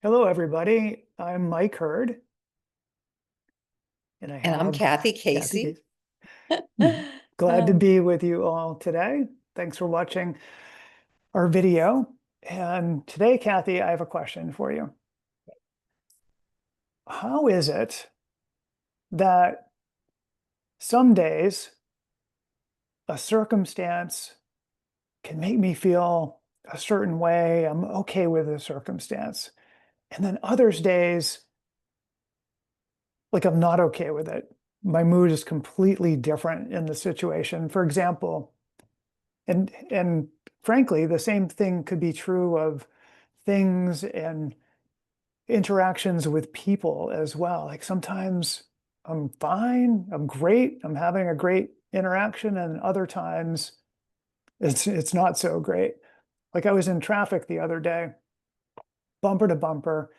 Hello, everybody. I'm Mike Hurd, and I And I'm have Kathy Cathy. Casey. Glad to Um, be with you all today. Thanks for watching our video. And today, Cathy, I have a question for you. How is it that some days a circumstance can make me feel a certain way? I'm okay with the circumstance. And then others days, like I'm not okay with it. My mood is completely different in the situation. For example, and frankly, the same thing could be true of things and interactions with people as well. Like sometimes I'm fine, I'm great, I'm having a great interaction, and other times it's not so great. Like I was in traffic the other day, bumper to bumper,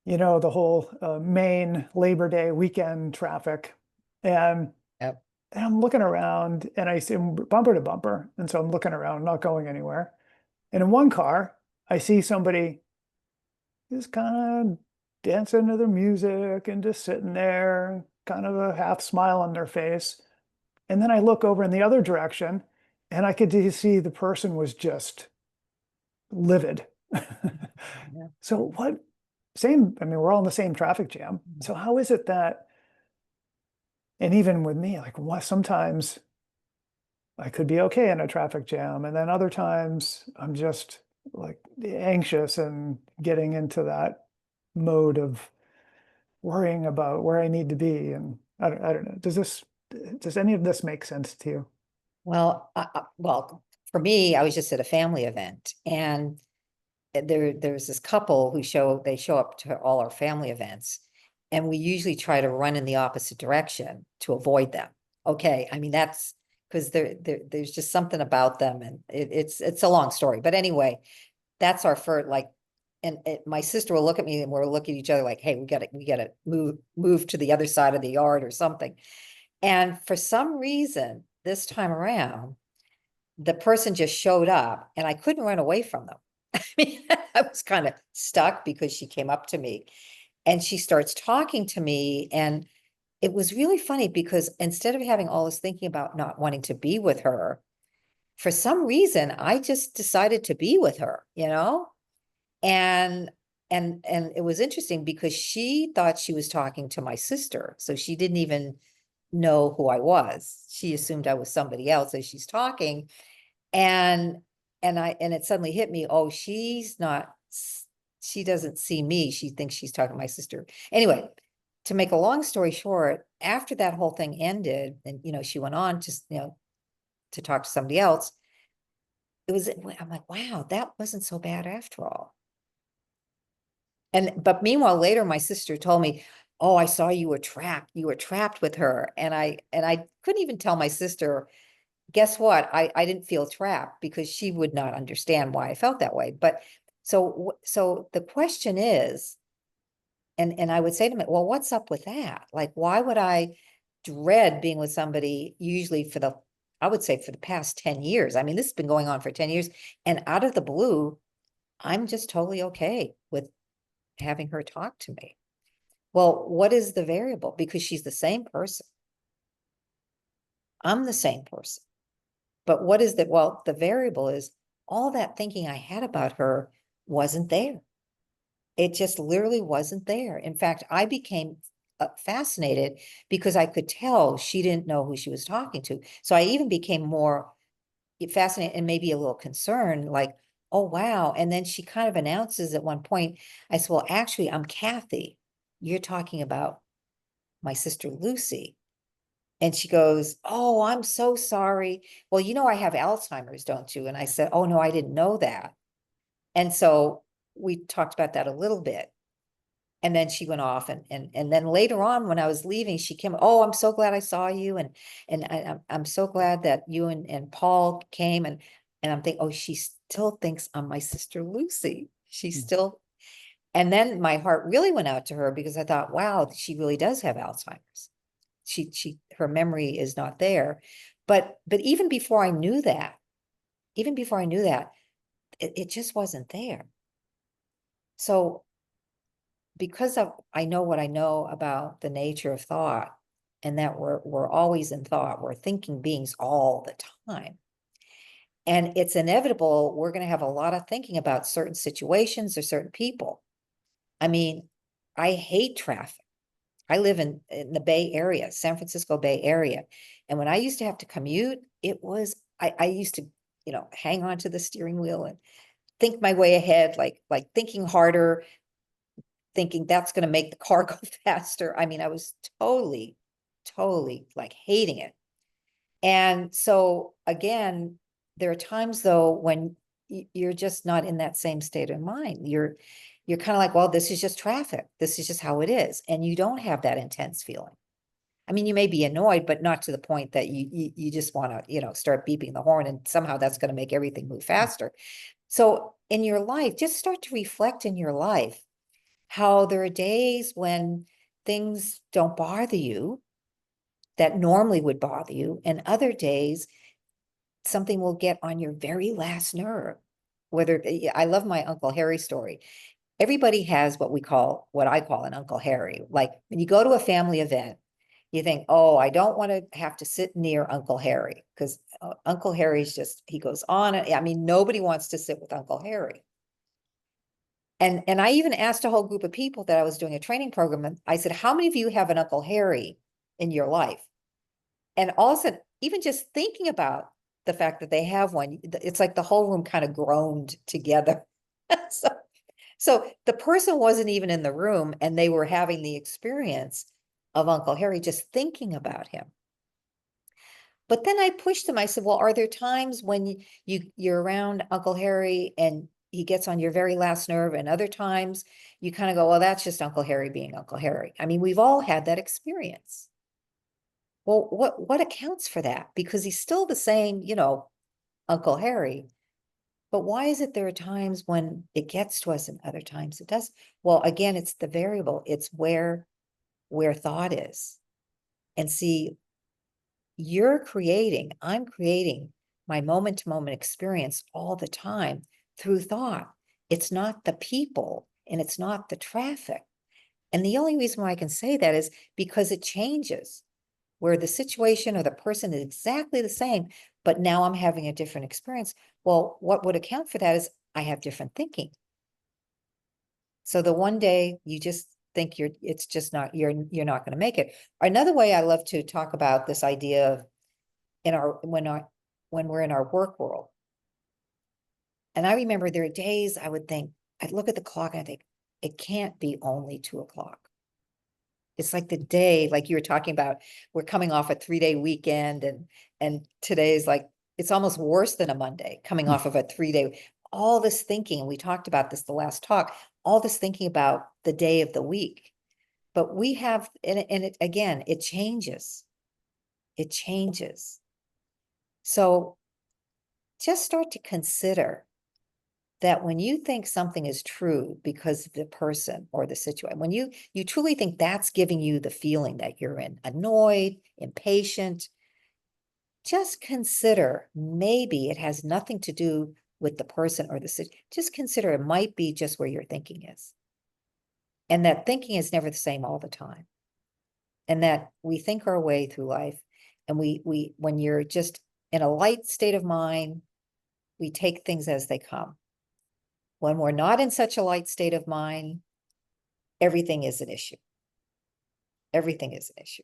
the whole Maine Labor Day weekend traffic. And yep. and I'm looking around and I see bumper to bumper. And so I'm looking around, not going anywhere. And in one car, I see somebody just kind of dancing to their music and just sitting there, kind of a half smile on their face. And then I look over in the other direction and I could see the person was just livid. Yeah. So what, same, I mean, we're all in the same traffic jam. So how is it that, and even with me, like what sometimes I could be okay in a traffic jam. And then other times I'm just like anxious and getting into that mode of worrying about where I need to be. And I don't know. Does any of this make sense to you? Well, for me, I was just at a family event, and there's this couple who they show up to all our family events, and we usually try to run in the opposite direction to avoid them. Okay, I mean that's because there's just something about them, and it's a long story, but anyway, that's our first like. And my sister will look at me and we'll look at each other like, hey, we gotta move to the other side of the yard or something. And for some reason, this time around, the person just showed up and I couldn't run away from them. I mean, I was kind of stuck because she came up to me and she starts talking to me. And it was really funny because instead of having all this thinking about not wanting to be with her, for some reason, I just decided to be with her, you know? And and it was interesting because she thought she was talking to my sister. So she didn't even know who I was. She assumed I was somebody else as she's talking. And and it suddenly hit me, oh, she doesn't see me. She thinks she's talking to my sister. Anyway, to make a long story short, after that whole thing ended, and she went on to to talk to somebody else, I'm like, wow, that wasn't so bad after all. And but meanwhile, later my sister told me, "Oh, I saw you were trapped. You were trapped with her." And I couldn't even tell my sister, guess what? I didn't feel trapped because she would not understand why I felt that way. But so the question is, and I would say to me, well, what's up with that? Like, why would I dread being with somebody usually I would say for the past 10 years? I mean, this has been going on for 10 years, and out of the blue, I'm just totally okay with having her talk to me. Well, what is the variable? Because she's the same person. I'm the same person. But what is that? Well, the variable is all that thinking I had about her wasn't there. It just literally wasn't there. In fact, I became fascinated because I could tell she didn't know who she was talking to. So I even became more fascinated and maybe a little concerned, like, oh, wow. And then she kind of announces at one point, I said, well, actually, I'm Kathy. You're talking about my sister Lucy. And she goes, oh, I'm so sorry. Well, I have Alzheimer's, don't you? And I said, oh, no, I didn't know that. And so we talked about that a little bit. And then she went off and then later on when I was leaving, she came, oh, I'm so glad I saw you. And I'm so glad that you and Paul came and I'm thinking, oh, she still thinks I'm my sister Lucy. She Hmm. still, and then my heart really went out to her because I thought, wow, she really does have Alzheimer's. Her memory is not there. But even before I knew that, even before I knew that, it just wasn't there. So because I know what I know about the nature of thought, and that we're always in thought, we're thinking beings all the time. And it's inevitable, we're going to have a lot of thinking about certain situations or certain people. I mean, I hate traffic. I live in the Bay Area, San Francisco Bay Area. And when I used to have to commute, I used to, hang on to the steering wheel and think my way ahead, like thinking harder, thinking that's going to make the car go faster. I mean, I was totally, totally like hating it. And so again, there are times though when you're just not in that same state of mind. You're kind of like, well, this is just traffic. This is just how it is. And you don't have that intense feeling. I mean, you may be annoyed, but not to the point that you just want to, start beeping the horn and somehow that's going to make everything move faster. So in your life, just start to reflect in your life how there are days when things don't bother you that normally would bother you, and other days something will get on your very last nerve. Whether I love my Uncle Harry story. Everybody has what I call an Uncle Harry. Like when you go to a family event, you think, oh, I don't want to have to sit near Uncle Harry because Uncle Harry's he goes on. I mean, nobody wants to sit with Uncle Harry. And I even asked a whole group of people that I was doing a training program, and I said, how many of you have an Uncle Harry in your life? And all of a sudden, even just thinking about the fact that they have one, it's like the whole room kind of groaned together. so, so the person wasn't even in the room and they were having the experience of Uncle Harry, just thinking about him. But then I pushed them. I said, well, are there times when you're around Uncle Harry and he gets on your very last nerve, and other times you kind of go, well, that's just Uncle Harry being Uncle Harry. I mean, we've all had that experience. Well, what accounts for that? Because he's still the same, Uncle Harry. But why is it there are times when it gets to us and other times it does? Well, again, it's the variable. It's where thought is. And see, I'm creating my moment-to-moment experience all the time through thought. It's not the people and it's not the traffic. And the only reason why I can say that is because it changes, where the situation or the person is exactly the same, but now I'm having a different experience. Well, what would account for that is I have different thinking. So the one day you just think it's just not, you're not going to make it. Another way I love to talk about this idea of when we're in our work world. And I remember there are days I would think, I'd look at the clock and I think, it can't be only 2:00. It's like the day, like you were talking about, we're coming off a 3-day weekend and today's like, it's almost worse than a Monday coming off of a 3-day, all this thinking, and we talked about this the last talk, all this thinking about the day of the week. But we have, and it, again, it changes. It changes. So just start to consider that when you think something is true because of the person or the situation, when you truly think that's giving you the feeling that you're annoyed, impatient, just consider maybe it has nothing to do with the person or the situation. Just consider it might be just where your thinking is. And that thinking is never the same all the time. And that we think our way through life. And when you're just in a light state of mind, we take things as they come. When we're not in such a light state of mind, everything is an issue. Everything is an issue.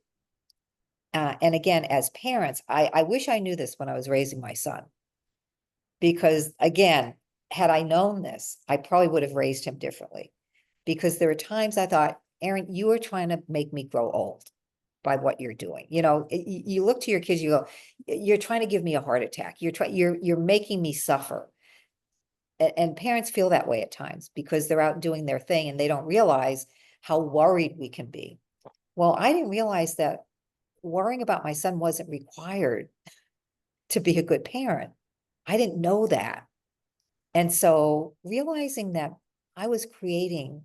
And again, as parents, I wish I knew this when I was raising my son. Because again, had I known this, I probably would have raised him differently. Because there were times I thought, Aaron, you are trying to make me grow old by what you're doing. You look to your kids, you go, you're trying to give me a heart attack. You're making me suffer. And parents feel that way at times because they're out doing their thing and they don't realize how worried we can be. Well, I didn't realize that worrying about my son wasn't required to be a good parent. I didn't know that. And so realizing that I was creating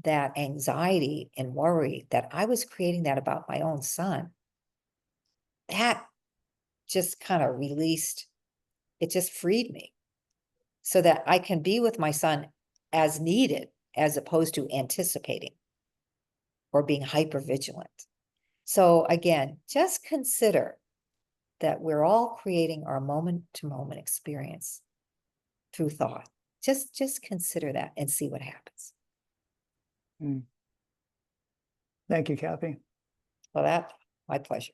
that anxiety and worry, that I was creating that about my own son, that just kind of released, it just freed me so that I can be with my son as needed as opposed to anticipating or being hyper vigilant. So again, just consider that we're all creating our moment to moment experience through thought. Just consider that and see what happens. Thank you, Cathy. Well, that's my pleasure.